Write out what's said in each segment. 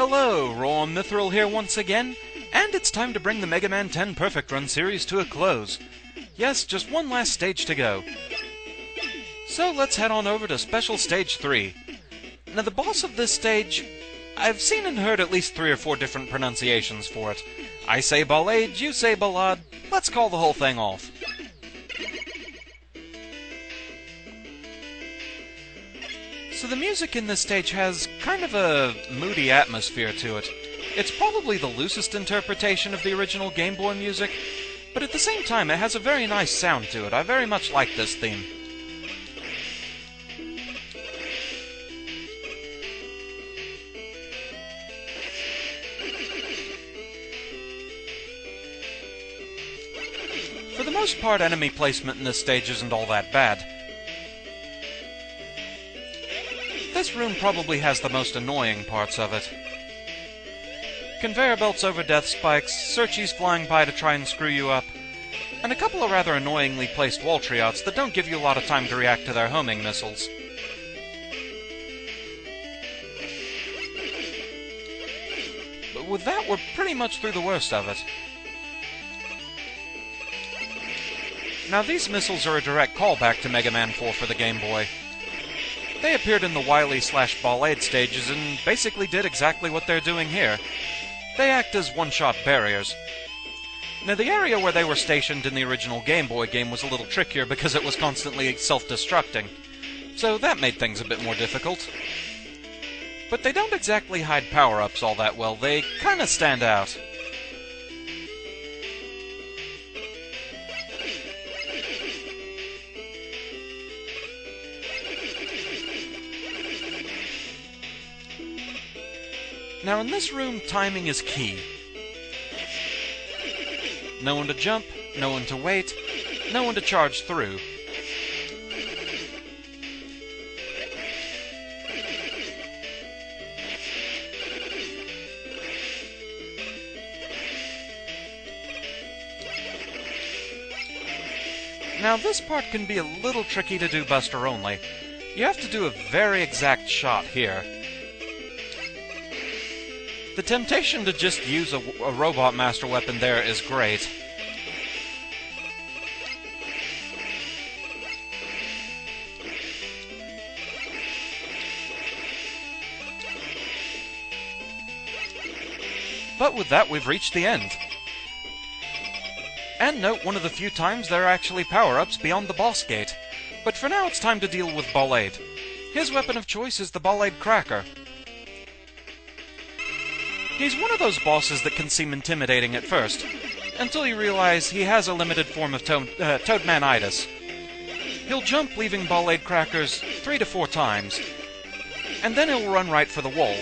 Hello, Raw Mithril here once again, and it's time to bring the Mega Man 10 Perfect Run series to a close. Yes, just one last stage to go. So let's head on over to Special Stage 3. Now the boss of this stage, I've seen and heard at least 3 or 4 different pronunciations for it. I say Ballade, you say Ballade, let's call the whole thing off. So the music in this stage has kind of a moody atmosphere to it. It's probably the loosest interpretation of the original Game Boy music, but at the same time it has a very nice sound to it. I very much like this theme. For the most part, enemy placement in this stage isn't all that bad. This room probably has the most annoying parts of it. Conveyor belts over death spikes, searchies flying by to try and screw you up, and a couple of rather annoyingly placed wall triouts that don't give you a lot of time to react to their homing missiles. But with that, we're pretty much through the worst of it. Now these missiles are a direct callback to Mega Man 4 for the Game Boy. They appeared in the Wily/Ballade stages and basically did exactly what they're doing here. They act as one-shot barriers. Now the area where they were stationed in the original Game Boy game was a little trickier because it was constantly self-destructing, so that made things a bit more difficult. But they don't exactly hide power-ups all that well, they kinda stand out. Now in this room, timing is key. No one to jump, no one to wait, no one to charge through. Now this part can be a little tricky to do Buster only. You have to do a very exact shot here. The temptation to just use a Robot Master weapon there is great. But with that, we've reached the end. And note one of the few times there are actually power-ups beyond the boss gate. But for now, it's time to deal with Ballade. His weapon of choice is the Ballade Cracker. He's one of those bosses that can seem intimidating at first, until you realize he has a limited form of Toadmanitis. He'll jump, leaving Ballade Crackers 3 to 4 times, and then he'll run right for the wall.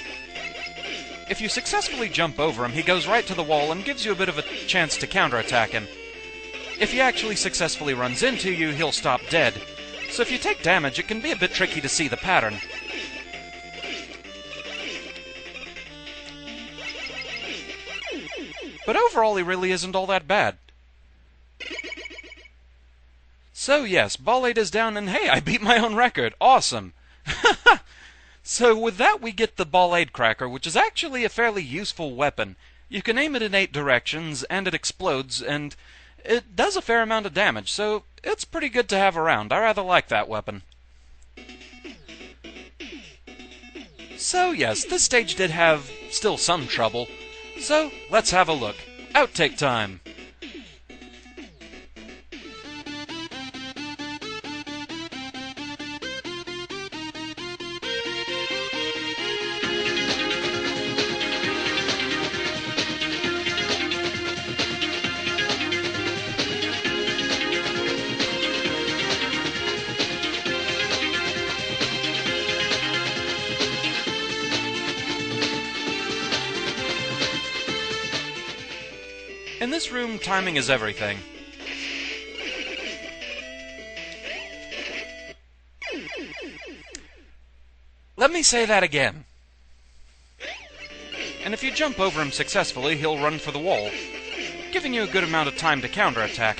If you successfully jump over him, he goes right to the wall and gives you a bit of a chance to counterattack him. If he actually successfully runs into you, he'll stop dead, so if you take damage, it can be a bit tricky to see the pattern. But overall, he really isn't all that bad. So yes, Ballade is down, and hey, I beat my own record! Awesome! So with that, we get the Ballade Cracker, which is actually a fairly useful weapon. You can aim it in 8 directions, and it explodes, and it does a fair amount of damage, so it's pretty good to have around. I rather like that weapon. So yes, this stage did have still some trouble. So, let's have a look. Outtake time! In this room, timing is everything. Let me say that again. And if you jump over him successfully, he'll run for the wall, giving you a good amount of time to counterattack.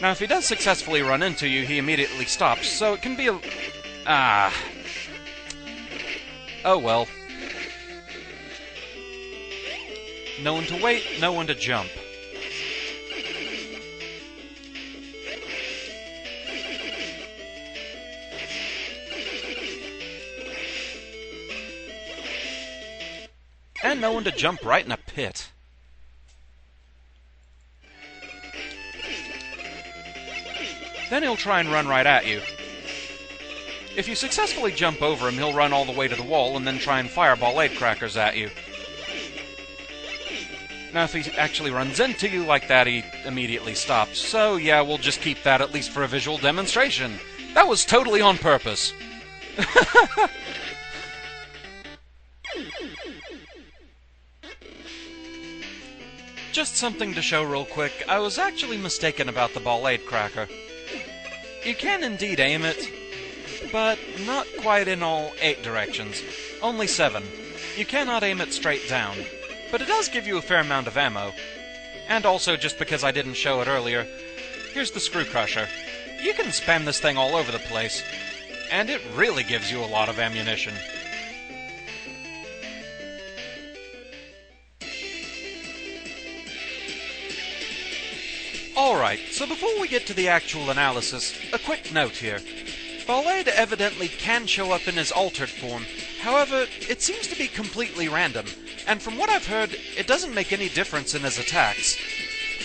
Now, if he does successfully run into you, he immediately stops, so it can be a... Oh well. know when to wait, know when to jump. And know when to jump right in a pit. Then he'll try and run right at you. If you successfully jump over him, he'll run all the way to the wall and then try and fire Ballade Crackers at you. Now, if he actually runs into you like that, he immediately stops. So, yeah, we'll just keep that at least for a visual demonstration. That was totally on purpose. Just something to show real quick. I was actually mistaken about the Ballade Cracker. You can indeed aim it, but not quite in all 8 directions. Only 7. You cannot aim it straight down. But it does give you a fair amount of ammo. And also, just because I didn't show it earlier, here's the Screw Crusher. You can spam this thing all over the place, and it really gives you a lot of ammunition. Alright, so before we get to the actual analysis, a quick note here. Ballade evidently can show up in his altered form, however, it seems to be completely random, and from what I've heard, it doesn't make any difference in his attacks.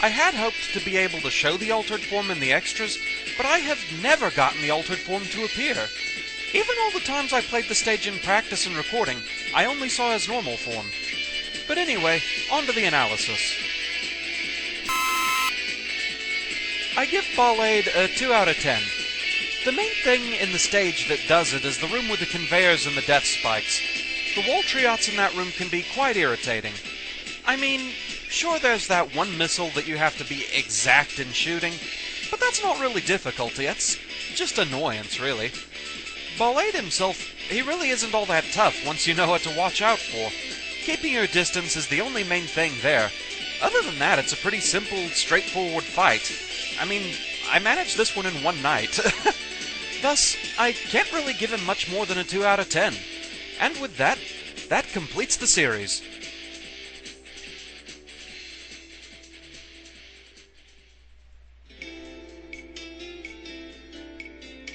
I had hoped to be able to show the altered form in the extras, but I have never gotten the altered form to appear. Even all the times I played the stage in practice and recording, I only saw his normal form. But anyway, on to the analysis. I give Ballade a 2 out of 10. The main thing in the stage that does it is the room with the conveyors and the death spikes. The wall triots in that room can be quite irritating. I mean, sure there's that one missile that you have to be exact in shooting, but that's not really difficulty, that's just annoyance, really. Ballade himself, he really isn't all that tough once you know what to watch out for. Keeping your distance is the only main thing there. Other than that, it's a pretty simple, straightforward fight. I mean, I managed this one in one night. Thus, I can't really give him much more than a 2 out of 10. And with that, that completes the series.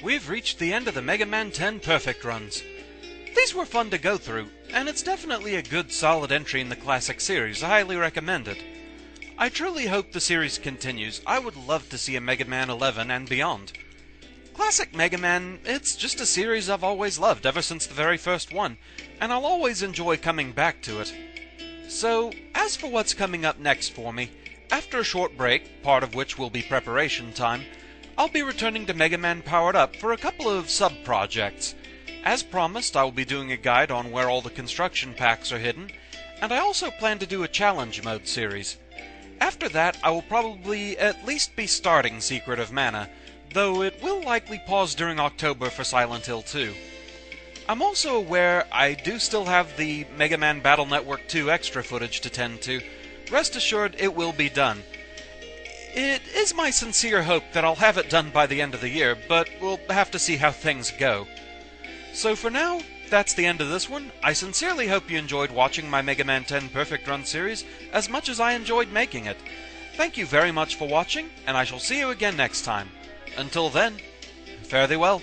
We've reached the end of the Mega Man 10 Perfect Runs. These were fun to go through, and it's definitely a good solid entry in the classic series. I highly recommend it. I truly hope the series continues. I would love to see a Mega Man 11 and beyond. Classic Mega Man, it's just a series I've always loved ever since the very first one, and I'll always enjoy coming back to it. So, as for what's coming up next for me, after a short break, part of which will be preparation time, I'll be returning to Mega Man Powered Up for a couple of sub-projects. As promised, I will be doing a guide on where all the construction packs are hidden, and I also plan to do a challenge mode series. After that, I will probably at least be starting Secret of Mana, though it will likely pause during October for Silent Hill 2. I'm also aware I do still have the Mega Man Battle Network 2 extra footage to tend to. Rest assured, it will be done. It is my sincere hope that I'll have it done by the end of the year, but we'll have to see how things go. So for now, that's the end of this one. I sincerely hope you enjoyed watching my Mega Man 10 Perfect Run series as much as I enjoyed making it. Thank you very much for watching, and I shall see you again next time. Until then, fare thee well.